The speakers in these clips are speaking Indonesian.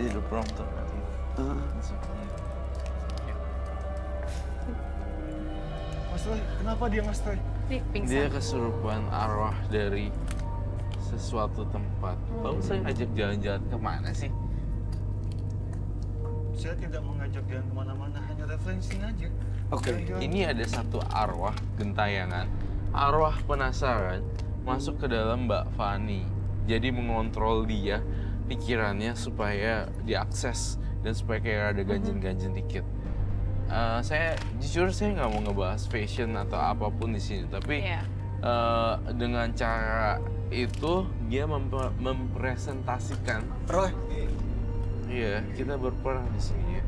see the prompter. Mas Roy, kenapa dia Mas Roy? Dia kesurupan arwah dari sesuatu tempat. Lalu saya ngajak jalan-jalan kemana sih? Saya tidak mengajak jalan kemana-mana, hanya refreshing aja. Oke. Ini ada satu arwah gentayangan, arwah penasaran masuk ke dalam Mbak Fani. Jadi mengontrol dia, pikirannya supaya diakses dan supaya kayak ada ganjen-ganjen dikit. Saya jujur saya nggak mau ngebahas fashion atau apapun di sini, tapi dengan cara itu dia mempresentasikan. Roy, Iya, kita berperang di sini ya.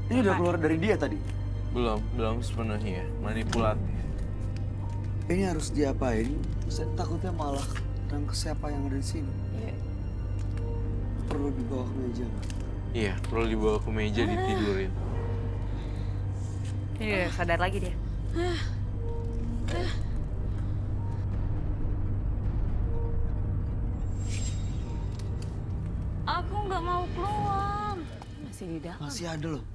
ini udah keluar dari dia tadi. Belum sepenuhnya manipulatif. Ini harus diapain? Saya takutnya malah ke siapa yang ada di sini. Iya. Perlu dibawa ke meja. Iya, perlu dibawa ke meja ditidurin. Ini udah sadar lagi dia. Aku nggak mau keluar. Masih di dalam. Masih ada loh.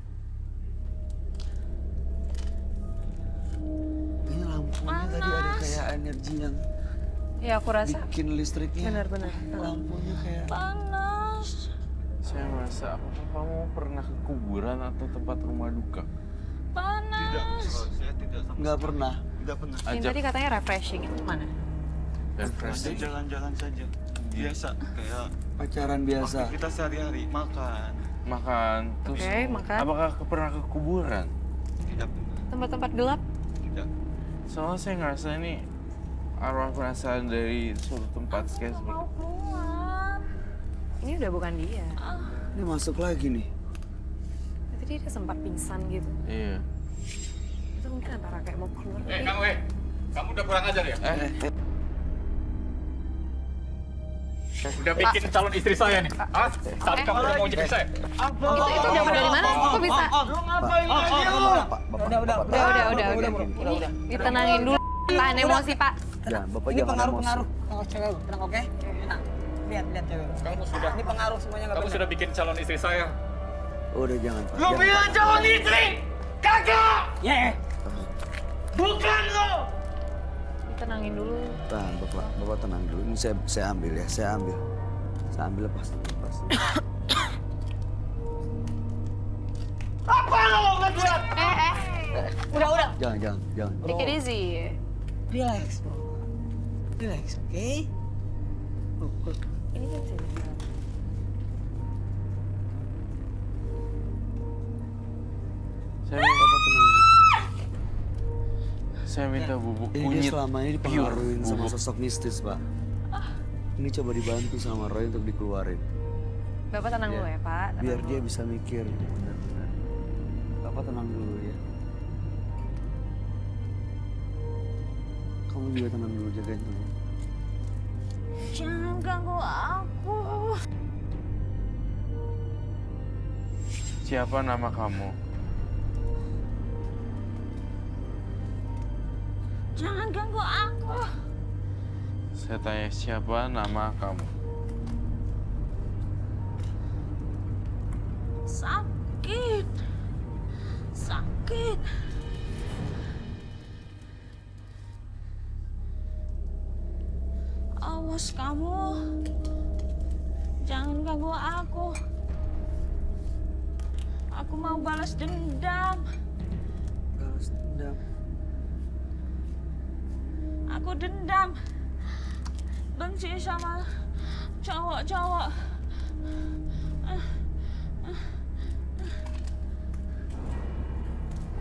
Ini lampunya tadi ada kayak energi yang Ya aku rasa bikin listriknya. benar-benar. Lampunya kayak. Panas. Saya merasa, apakah kamu pernah ke kuburan atau tempat rumah duka? Panas. Tidak, Mas Roy, saya tidak sama Nggak sekali. pernah. Tidak pernah. Ini Ajak tadi katanya refreshing, itu mana? Saya refreshing. jalan-jalan saja. Biasa, kayak Pacaran biasa. aktivitas sehari-hari, makan. Makan, terus Oke, makan. apakah pernah ke kuburan? Tidak pernah. Tempat-tempat gelap? Tidak. Soalnya saya ngerasa ini arwah penasaran dari suatu tempat kayak Mau seperti keluar. Ini udah bukan dia. Ini masuk lagi nih. Tadi dia sempat pingsan gitu. Iya. Itu mungkin antara kayak mau keluar. Kamu udah kurang ajar ya? Udah bikin calon istri saya nih. Hah? Saat kamu udah mau jadi saya. Itu dapat dari mana? Kok bisa? Lu ngapain lagi lu? Udah. Ditenangin dulu. Tahan emosi, Pak. Jangan, Bapak Ini jangan pengaruh-pengaruh. emosi. Pengaruh cewek lu, tenang oke? Tenang. Lihat cewek lu. Kamu sudah Ini pengaruh semuanya nggak kamu benar. sudah bikin calon istri saya. Udah jangan, Pak. Lu Jangan, bilang Pak. calon istri! Kagak! Ya. Bukan lu! Ditenangin dulu. Tahan, Bapak tenang dulu. Ini saya ambil ya, saya ambil. Saya ambil lepas. Apa lu ngejual? Udah. Jangan. Take it easy. Relax, bro. Relax, oke? Ini kan sih. Saya minta Bapak tenang. Saya minta bubuk Ini dia kunyit. selama ini dipengaruhi pure, sama bubuk. sosok mistis, Pak. Ini coba dibantu sama Roy untuk dikeluarin. Bapak tenang dulu ya, Pak. Tenang Biar dulu. dia bisa mikir. Benar-benar. Bapak tenang dulu ya. Kamu juga tenang dulu, jagain dulu. Jangan ganggu aku. Siapa nama kamu? Jangan ganggu aku. Saya tanya siapa nama kamu? Sakit. Sakit. Awas kamu. Jangan ganggu aku. Aku mau balas dendam. Balas dendam. Aku dendam. Benci sama cowok-cowok.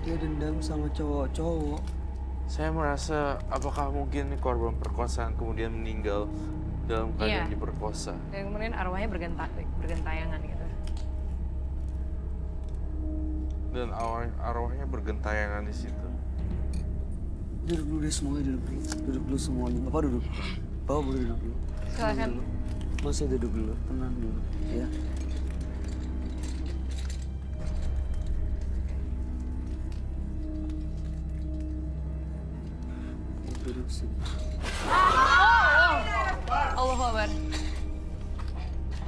Dia dendam sama cowok-cowok. Saya merasa apakah mungkin korban perkosaan kemudian meninggal dalam keadaan Iya. diperkosa. Dan kemudian arwahnya bergentayangan gitu. Dan arwahnya bergentayangan di situ. Duduk dulu deh semuanya, duduk dulu. Duduk dulu semuanya. Bapak duduk. Bapak boleh duduk dulu. Silakan. Masih duduk dulu, tenang dulu. Ya. Duduk sini. Allahu Akbar.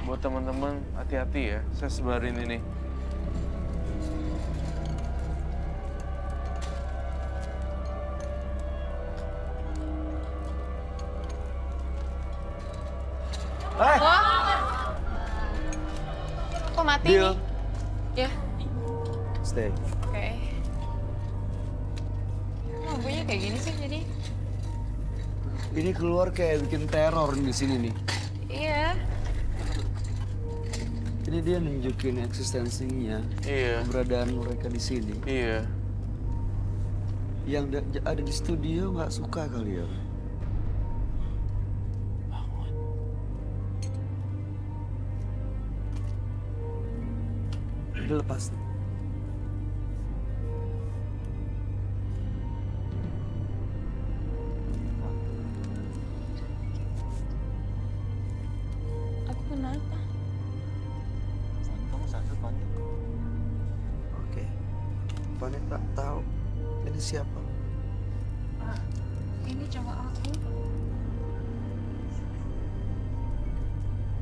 buat teman-teman hati-hati ya. Saya sebarin ini. Kok mati Deal. nih? Ya, Stay. oke. Lampunya kayak gini sih jadi. Ini keluar kayak bikin teror di sini nih. Iya. Ini dia nunjukin eksistensinya, Iya. keberadaan mereka di sini. Iya. Yang ada di studio nggak suka kali ya. Udah lepas. Aku kenapa? Kamu sakit Fanny? Oke. Fanny tak tahu ini siapa. Ini cowok aku.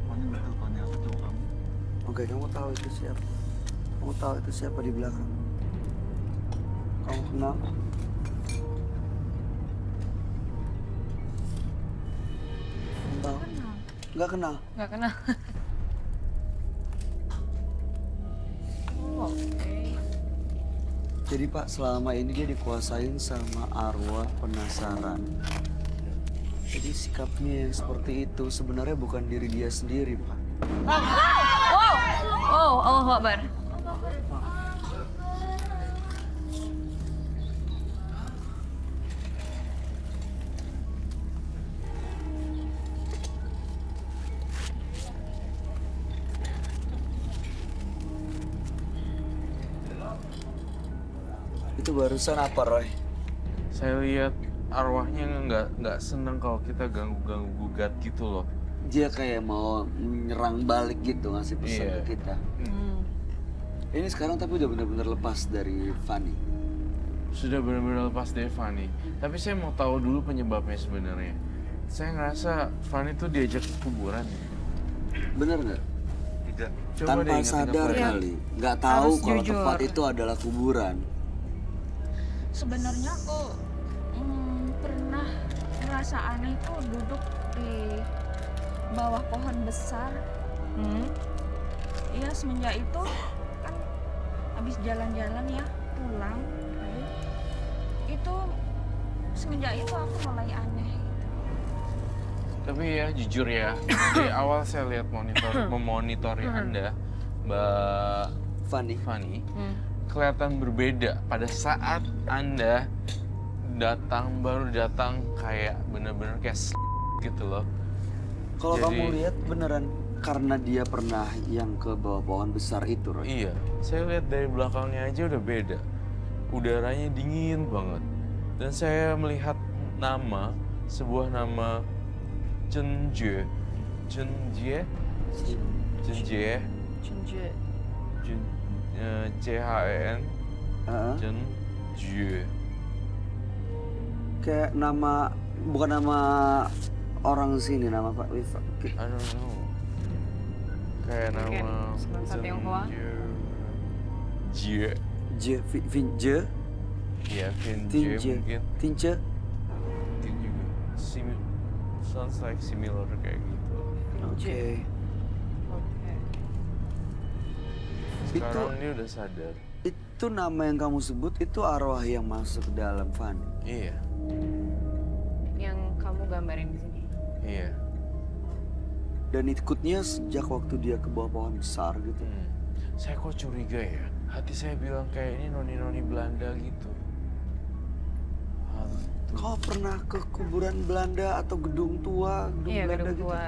Fanny betul Fanny, aku tahu kamu. Oke, kamu tahu itu siapa. Kamu tahu itu siapa di belakang. Kamu kenal? Kamu tahu? Kenal. Nggak kenal. Nggak kenal. Oh, oke. Jadi Pak, selama ini dia dikuasain sama arwah penasaran. Jadi sikapnya yang seperti itu sebenarnya bukan diri dia sendiri, Pak. Oh, Allah Akbar. Itu barusan apa, Roy? Saya lihat arwahnya nggak seneng kalau kita ganggu-ganggu gugat gitu loh. Dia kayak mau menyerang balik gitu, ngasih pesan Iya. ke kita. Hmm. Ini sekarang tapi udah benar-benar lepas dari Fanny. Sudah benar-benar lepas dari Fanny. Tapi saya mau tahu dulu penyebabnya sebenarnya. Saya ngerasa Fanny tuh diajak ke kuburan. Bener nggak? Tidak. Coba Tanpa deh ingat-ingat sadar lagi. kali. Nggak tahu Harus kalau jujur. tempat itu adalah kuburan. Sebenarnya aku pernah merasa aneh tuh duduk di bawah pohon besar. Hmm. Iya, semenjak itu kan habis jalan-jalan ya pulang. Itu semenjak itu aku mulai aneh. Tapi ya jujur ya, dari awal saya lihat memonitori Anda, Mbak Fanny. Fanny, Hmm. kelihatan berbeda pada saat Anda baru datang kayak bener-bener kayak gitu loh. Kalau Jadi- kamu lihat beneran karena dia pernah yang ke bawah pohon besar itu, Roy. Iya, saya lihat dari belakangnya aja udah beda. Udaranya dingin banget. Dan saya melihat sebuah nama Chenjie. Chenjie? Chenjie? Cunje. CHEN. Heeh. Chenjie. Kayak nama, bukan nama orang sini, nama Pak Liva. I don't know. Kayak Mungkin nama sebangsa Tionghoa. Jie. Vinje, Iya, Vinje Tinje, mungkin. Tinje. Mungkin juga. Sounds like similar kayak gitu. Oke. Oke. Sekarang dia udah sadar. Itu nama yang kamu sebut itu arwah yang masuk ke dalam Fanny. Iya, Yang kamu gambarin di sini. iya. Dan ikutnya sejak waktu dia ke bawah pohon besar gitu. Saya kok curiga ya. Hati saya bilang kayak ini noni-noni Belanda gitu. Hantu. Kau pernah ke kuburan Belanda atau gedung tua, gedung Iya, Belanda gedung gitu? tua.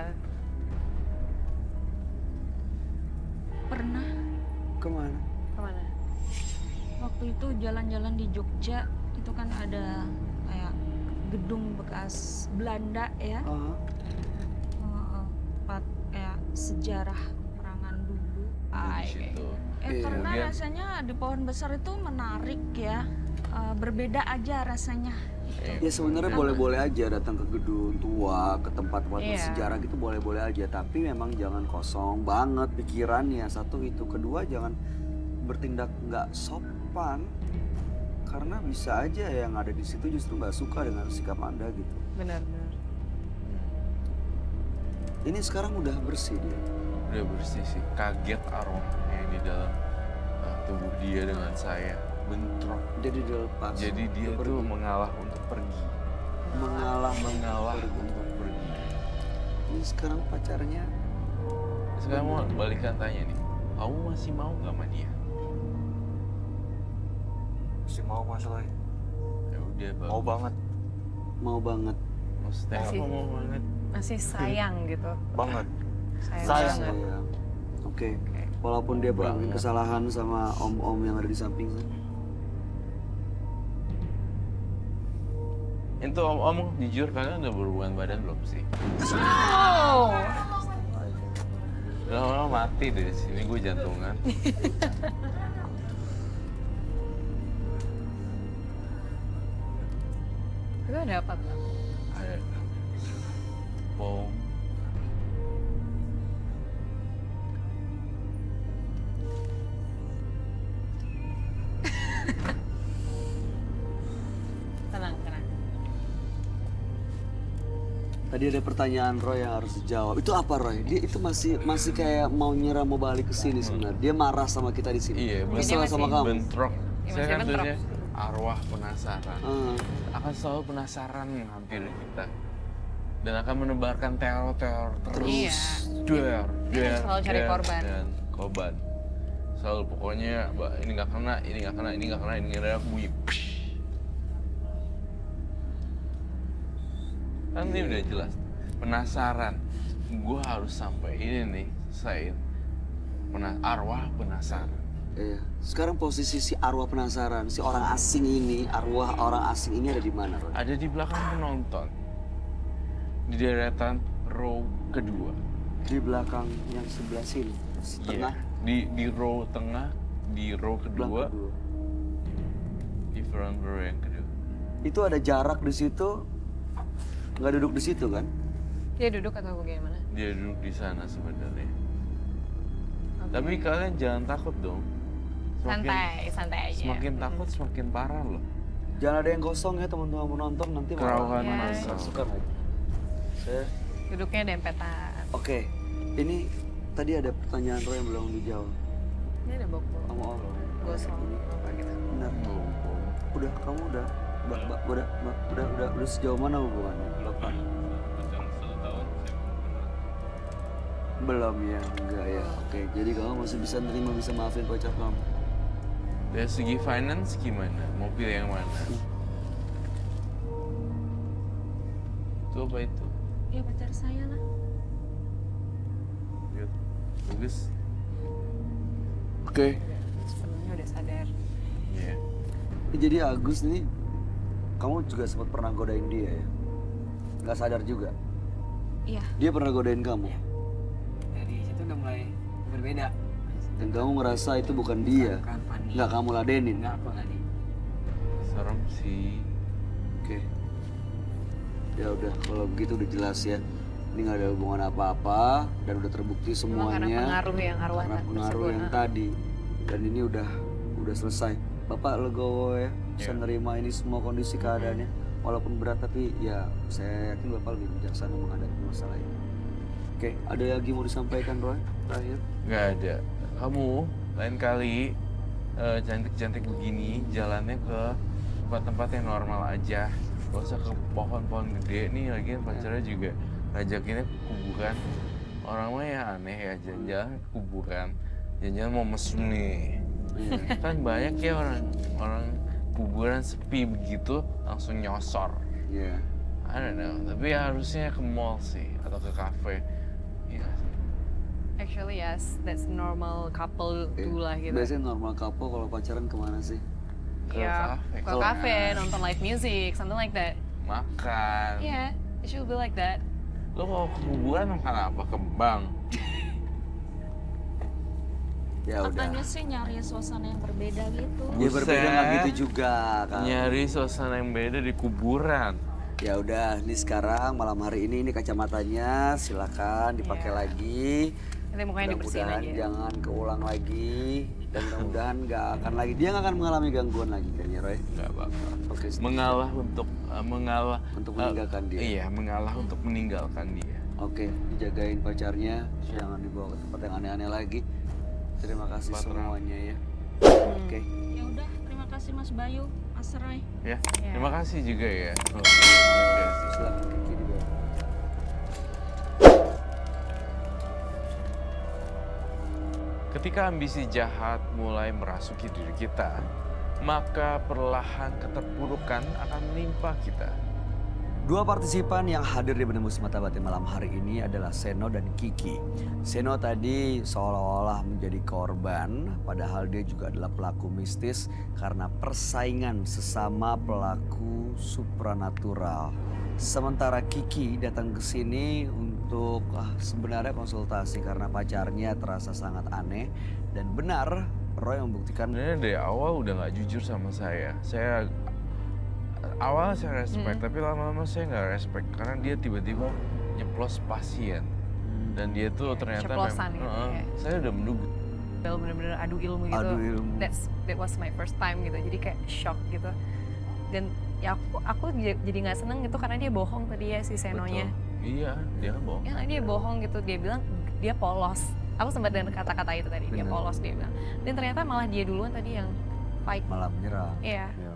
Pernah Kemana? Kemana? waktu itu jalan-jalan di Jogja, itu kan ada kayak gedung bekas Belanda ya. Aha. Tempat kayak sejarah perangan dulu. Di situ. Iya. Karena Kemudian- rasanya di pohon besar itu menarik ya. Berbeda aja rasanya Ya sebenarnya boleh-boleh aja datang ke gedung tua, ke tempat-tempat Iya. bersejarah gitu boleh-boleh aja. Tapi memang jangan kosong banget pikirannya. Satu itu, kedua jangan bertindak nggak sopan. Karena bisa aja yang ada di situ justru nggak suka dengan sikap Anda gitu. Benar-benar. Ini sekarang udah bersih dia. Udah bersih sih, kaget arwahnya yang di dalam tubuh dia dengan saya, bentrok. Jadi dia lepas. Jadi dia pergi. tuh mengalah untuk pergi, mengalah mengalah untuk pergi. Ini sekarang pacarnya Sekarang mau balikan tanya nih, kamu masih mau gak sama dia? Masih mau masalah Ya udah bang. mau banget mau banget. Maksudnya Masih. apa mau banget? Masih sayang gitu. banget. Sayang, Sayang. banget. Saya. Oke. Walaupun dia berlakuin Banget. kesalahan sama om-om yang ada di samping saya. Itu om jujur kalian udah berhubungan badan belum sih? Oh. Lama-lama mati dari sini gue jantungan. Itu ada apa tuh? Ada bom. Tenang, tenang. Tadi ada pertanyaan Roy yang harus dijawab. Itu apa Roy? Dia itu masih kayak mau nyerah mau balik ke sini sebenarnya. Dia marah sama kita di sini. Iya, Kesel masih sama kamu. bentrok. Ya, Saya masih kan bentrok. tulisnya arwah penasaran. Ah, Akan selalu penasaran menghampiri kita. Dan akan menebarkan teror-teror terus. Iya. Duer, Dia selalu cari korban. Dan korban. Selalu pokoknya ini nggak kena, ini nggak kena, ini nggak kena, ini nggak kena, bunyi. Psh. Kan ini udah jelas. Penasaran. Gue harus sampai ini nih, selesaiin. Arwah penasaran. iya. Sekarang posisi si arwah penasaran, si orang asing ini, arwah orang asing ini ada di mana Roy? Ada di belakang penonton. Di deretan row kedua. Di belakang yang sebelah sini, Iya. tengah. Di row tengah, di row kedua, Belakang kedua. di front row yang kedua. Itu ada jarak di situ, nggak duduk di situ kan? Dia duduk atau bagaimana? Dia duduk di sana sebenarnya. Tapi kalian jangan takut dong. Santai, santai aja. Semakin takut semakin parah loh. Jangan ada yang kosong ya teman-teman penonton nanti Kerauhan Iya. massal. suka lagi. Saya Duduknya dempetan. Oke, ini tadi ada pertanyaan Roy yang belum dijawab. Ini ada boko. Kamu Gosong apa gitu. benar. Udah, kamu udah sejauh mana hubungannya, Bapak? Belum ya, enggak ya. Oke, jadi kamu masih bisa nerima, bisa maafin pacar kamu. Dari segi finance gimana? Mau pilih yang mana? Itu apa itu? Ya pacar saya lah. Yuk, bagus. Oke. Sebenarnya udah sadar. Iya. Jadi Agus nih, kamu juga sempat pernah godain dia ya? Nggak sadar juga? Iya. Dia pernah godain kamu? Dari situ udah mulai berbeda. Dan kamu ngerasa itu bukan dia? Bukan Fanny. Nggak kamu ladenin? Enggak apa tadi. Serem sih. Oke. Ya udah, kalau begitu udah jelas ya. Ini nggak ada hubungan apa-apa dan udah terbukti Cuma karena semuanya. pengaruh yang arwah Karena pengaruh tersebut. yang tadi. Dan ini udah selesai. Bapak legowo ya, bisa Iya. nerima ini semua kondisi keadaannya. Walaupun berat tapi ya saya yakin Bapak lebih bijaksana menghadapi masalah ini. Oke, ada lagi mau disampaikan Roy? Terakhir. Nggak ada. Kamu lain kali cantik-cantik begini jalannya ke tempat-tempat yang normal aja. Gak usah ke pohon-pohon gede nih, lagian pacarnya juga ngajakinnya ke kuburan. Orang mah ya aneh ya, jalan-jalan ke kuburan. Jalan-jalan mau mesum nih. Kan banyak ya orang kuburan sepi begitu langsung nyosor. Iya. I don't know, tapi harusnya ke mall sih atau ke kafe. Iya. Actually yes, that's normal couple do lah gitu. Biasanya normal couple kalau pacaran kemana sih? Ke Ya, kafe. ke kafe, nonton live music, something like that. Makan. Yeah, it should be like that. Lo kalau ke kuburan makan apa? Kembang. Ya udah. Katanya sih nyari suasana yang berbeda gitu. Ya berbeda nggak Buset. gitu juga kan. Nyari suasana yang beda di kuburan. Ya udah, nih sekarang malam hari ini kacamatanya silakan dipakai Iya. lagi. Nanti mukanya dibersihin Mudah-mudahan aja. jangan keulang lagi dan mudah-mudahan nggak akan lagi, dia nggak akan mengalami gangguan lagi kan ya Roy? Nggak bakal. Oke, Mengalah untuk mengalah Untuk meninggalkan dia. Iya, mengalah untuk meninggalkan dia. Oke, dijagain pacarnya, jangan dibawa ke tempat yang aneh-aneh lagi. Terima kasih Tempat semuanya ya. Oke. Ya udah, terima kasih Mas Bayu, Mas Roy. Ya, Iya. terima kasih juga ya. Oke. Silakan ke kiri bawah. Ketika ambisi jahat mulai merasuki diri kita, maka perlahan keterpurukan akan menimpa kita. Dua partisipan yang hadir di Menembus Mata Batin malam hari ini adalah Seno dan Kiki. Seno tadi seolah-olah menjadi korban, padahal dia juga adalah pelaku mistis karena persaingan sesama pelaku supranatural. Sementara Kiki datang ke sini untuk sebenarnya konsultasi karena pacarnya terasa sangat aneh dan benar Roy membuktikan Sebenarnya dari awal udah nggak jujur sama saya. Awalnya saya respect, tapi lama-lama saya nggak respect karena dia tiba-tiba nyeplos pasien dan dia tuh ternyata ceplosan gitu ya. saya udah menduga. Bener-bener adu ilmu gitu. adu ilmu. That was my first time gitu. Jadi kayak shock gitu. Dan ya aku jadi nggak seneng gitu karena dia bohong tadi ya si Senonya. Betul. Iya, dia kan bohong. Ya dia bohong gitu. Dia bilang dia polos. Aku sempat dengar kata-kata itu tadi. Dia Bener. polos dia bilang. Dan ternyata malah dia duluan tadi yang fight. malah menyerang. Iya. Ya.